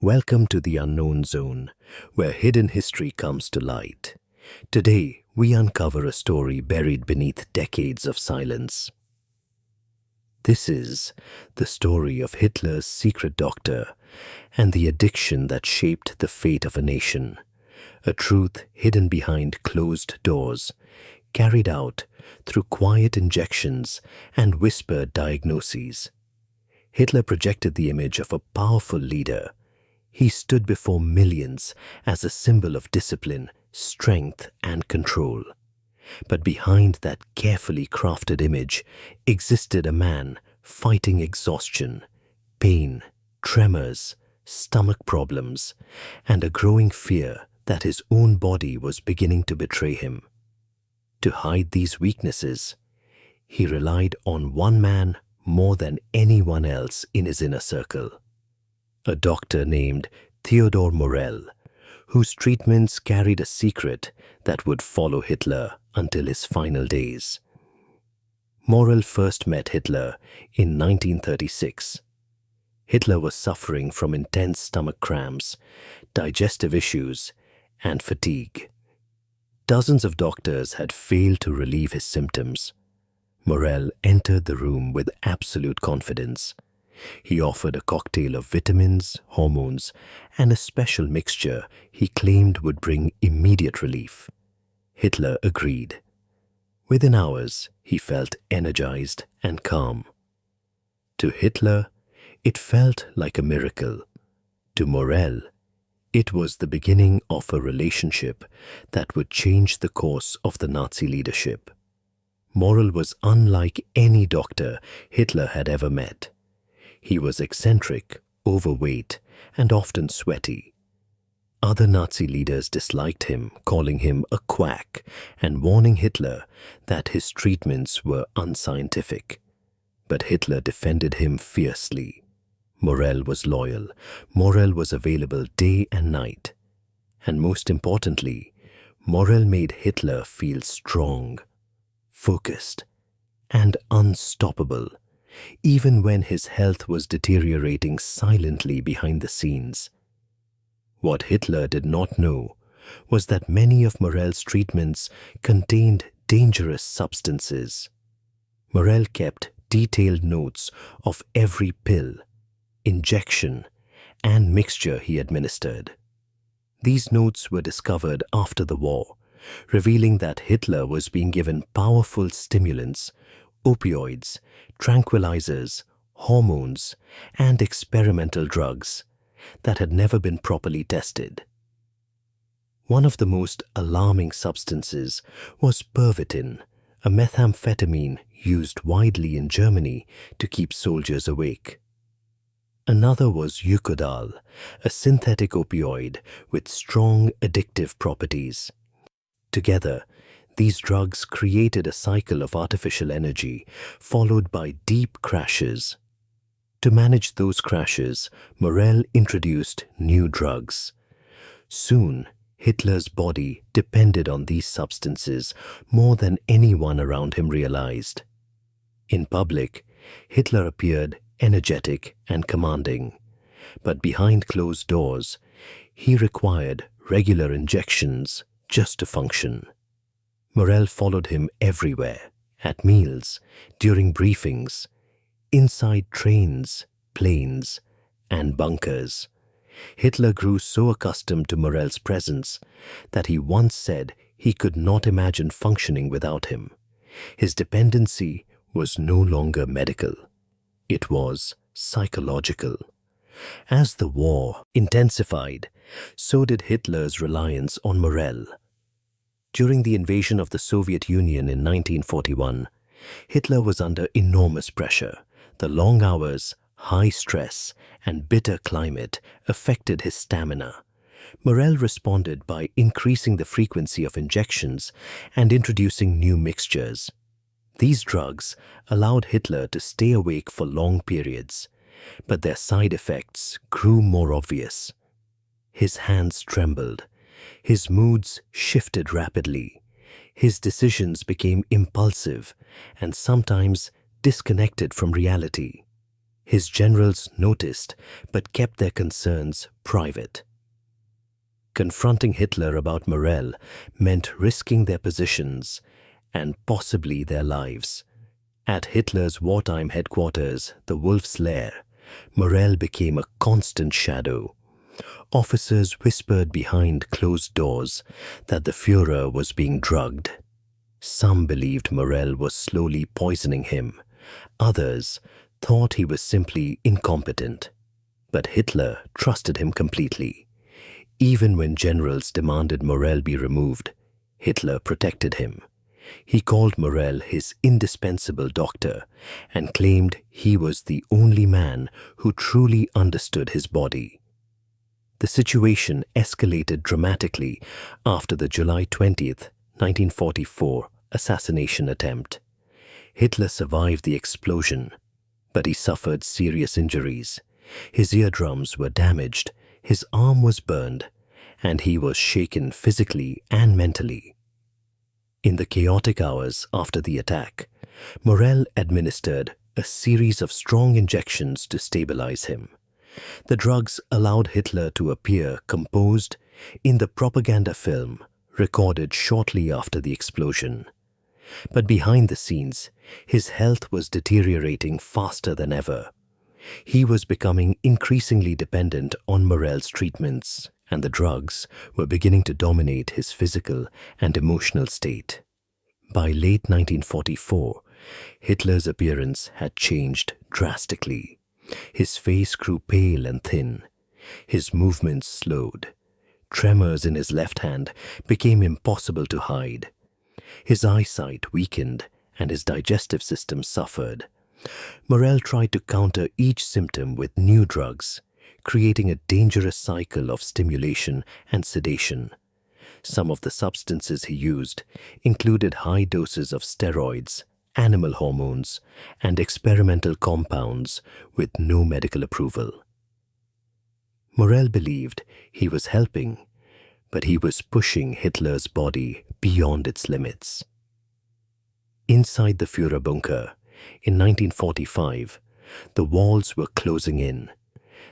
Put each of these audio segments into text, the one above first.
Welcome to the unknown zone, where hidden history comes to light. Today, we uncover a story buried beneath decades of silence. This is the story of Hitler's secret doctor and the addiction that shaped the fate of a nation. A truth hidden behind closed doors, carried out through quiet injections and whispered diagnoses. Hitler projected the image of a powerful leader. He stood before millions as a symbol of discipline, strength, and control. But behind that carefully crafted image existed a man fighting exhaustion, pain, tremors, stomach problems, and a growing fear that his own body was beginning to betray him. To hide these weaknesses, he relied on one man more than anyone else in his inner circle. A doctor named Theodor Morell, whose treatments carried a secret that would follow Hitler until his final days. Morell first met Hitler in 1936. Hitler was suffering from intense stomach cramps, digestive issues, and fatigue. Dozens of doctors had failed to relieve his symptoms. Morell entered the room with absolute confidence. He offered a cocktail of vitamins, hormones, and a special mixture he claimed would bring immediate relief. Hitler agreed. Within hours, he felt energized and calm. To Hitler, it felt like a miracle. To Morell, it was the beginning of a relationship that would change the course of the Nazi leadership. Morell was unlike any doctor Hitler had ever met. He was eccentric, overweight, and often sweaty. Other Nazi leaders disliked him, calling him a quack and warning Hitler that his treatments were unscientific. But Hitler defended him fiercely. Morell was loyal. Morell was available day and night. And most importantly, Morell made Hitler feel strong, focused, and unstoppable, even when his health was deteriorating silently behind the scenes. What Hitler did not know was that many of Morell's treatments contained dangerous substances. Morell kept detailed notes of every pill, injection, and mixture he administered. These notes were discovered after the war, revealing that Hitler was being given powerful stimulants, opioids, tranquilizers, hormones, and experimental drugs that had never been properly tested. One of the most alarming substances was pervitin, a methamphetamine used widely in Germany to keep soldiers awake. Another was Eucodal, a synthetic opioid with strong addictive properties. Together, these drugs created a cycle of artificial energy, followed by deep crashes. To manage those crashes, Morell introduced new drugs. Soon, Hitler's body depended on these substances more than anyone around him realized. In public, Hitler appeared energetic and commanding, but behind closed doors, he required regular injections just to function. Morell followed him everywhere, at meals, during briefings, inside trains, planes, and bunkers. Hitler grew so accustomed to Morell's presence that he once said he could not imagine functioning without him. His dependency was no longer medical. It was psychological. As the war intensified, so did Hitler's reliance on Morell. During the invasion of the Soviet Union in 1941, Hitler was under enormous pressure. The long hours, high stress, and bitter climate affected his stamina. Morell responded by increasing the frequency of injections and introducing new mixtures. These drugs allowed Hitler to stay awake for long periods, but their side effects grew more obvious. His hands trembled. His moods shifted rapidly. His decisions became impulsive and sometimes disconnected from reality. His generals noticed but kept their concerns private. Confronting Hitler about Morell meant risking their positions and possibly their lives. At Hitler's wartime headquarters, the Wolf's Lair, Morell became a constant shadow. Officers whispered behind closed doors that the Führer was being drugged. Some believed Morell was slowly poisoning him. Others thought he was simply incompetent. But Hitler trusted him completely. Even when generals demanded Morell be removed, Hitler protected him. He called Morell his indispensable doctor and claimed he was the only man who truly understood his body. The situation escalated dramatically after the July 20th, 1944 assassination attempt. Hitler survived the explosion, but he suffered serious injuries. His eardrums were damaged, his arm was burned, and he was shaken physically and mentally. In the chaotic hours after the attack, Morell administered a series of strong injections to stabilize him. The drugs allowed Hitler to appear composed in the propaganda film recorded shortly after the explosion. But behind the scenes, his health was deteriorating faster than ever. He was becoming increasingly dependent on Morell's treatments, and the drugs were beginning to dominate his physical and emotional state. By late 1944, Hitler's appearance had changed drastically. His face grew pale and thin. His movements slowed. Tremors in his left hand became impossible to hide. His eyesight weakened and his digestive system suffered. Morell tried to counter each symptom with new drugs, creating a dangerous cycle of stimulation and sedation. Some of the substances he used included high doses of steroids, animal hormones, and experimental compounds with no medical approval. Morell believed he was helping, but he was pushing Hitler's body beyond its limits. Inside the Führer bunker, in 1945, the walls were closing in.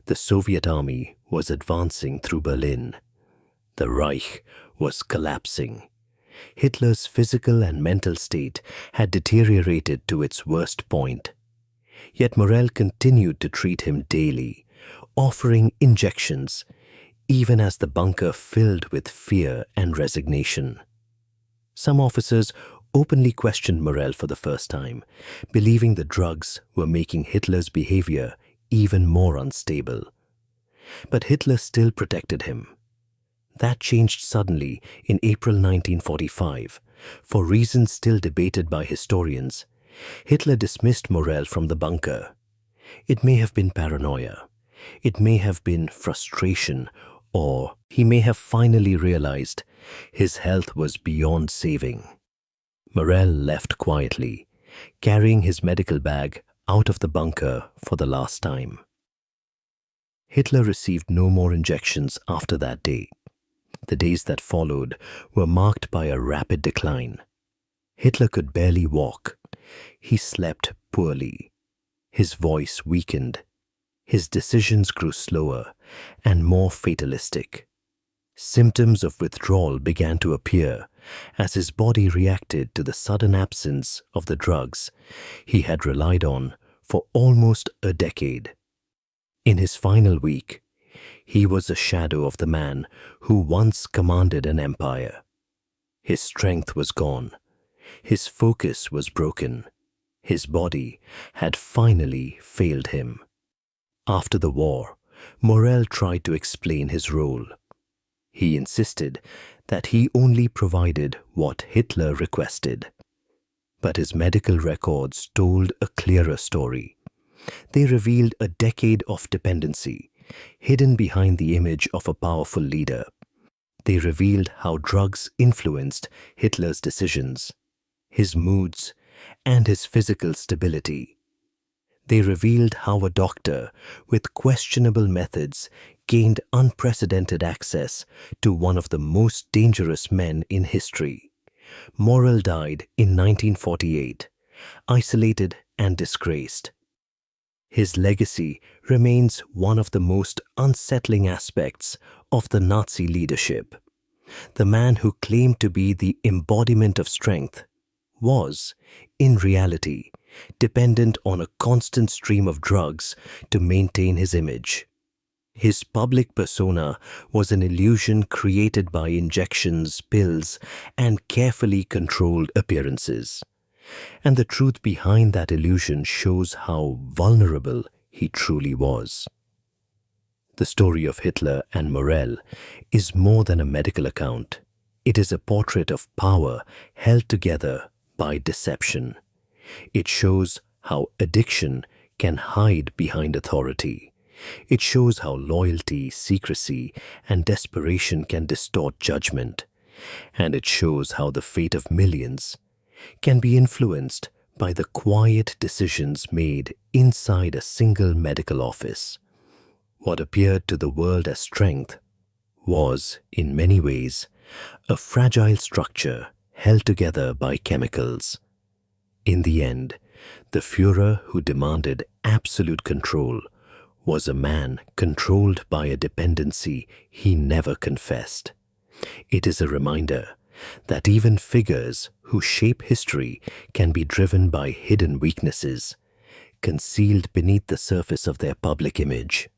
The Soviet army was advancing through Berlin. The Reich was collapsing. Hitler's physical and mental state had deteriorated to its worst point. Yet Morell continued to treat him daily, offering injections, even as the bunker filled with fear and resignation. Some officers openly questioned Morell for the first time, believing the drugs were making Hitler's behavior even more unstable. But Hitler still protected him. That changed suddenly in April 1945. For reasons still debated by historians, Hitler dismissed Morell from the bunker. It may have been paranoia. It may have been frustration, or he may have finally realized his health was beyond saving. Morell left quietly, carrying his medical bag out of the bunker for the last time. Hitler received no more injections after that day. The days that followed were marked by a rapid decline. Hitler could barely walk. He slept poorly. His voice weakened. His decisions grew slower and more fatalistic. Symptoms of withdrawal began to appear as his body reacted to the sudden absence of the drugs he had relied on for almost a decade. In his final week, he was a shadow of the man who once commanded an empire. His strength was gone. His focus was broken. His body had finally failed him. After the war, Morell tried to explain his role. He insisted that he only provided what Hitler requested. But his medical records told a clearer story. They revealed a decade of dependency, hidden behind the image of a powerful leader. They revealed how drugs influenced Hitler's decisions, his moods, and his physical stability. They revealed how a doctor with questionable methods gained unprecedented access to one of the most dangerous men in history. Morell died in 1948, isolated and disgraced. His legacy remains one of the most unsettling aspects of the Nazi leadership. The man who claimed to be the embodiment of strength was, in reality, dependent on a constant stream of drugs to maintain his image. His public persona was an illusion created by injections, pills, and carefully controlled appearances. And the truth behind that illusion shows how vulnerable he truly was. The story of Hitler and Morell is more than a medical account. It is a portrait of power held together by deception. It shows how addiction can hide behind authority. It shows how loyalty, secrecy, and desperation can distort judgment. And it shows how the fate of millions can be influenced by the quiet decisions made inside a single medical office. What appeared to the world as strength was, in many ways, a fragile structure held together by chemicals. In the end, the Führer who demanded absolute control was a man controlled by a dependency he never confessed. It is a reminder that even figures who shape history can be driven by hidden weaknesses, concealed beneath the surface of their public image.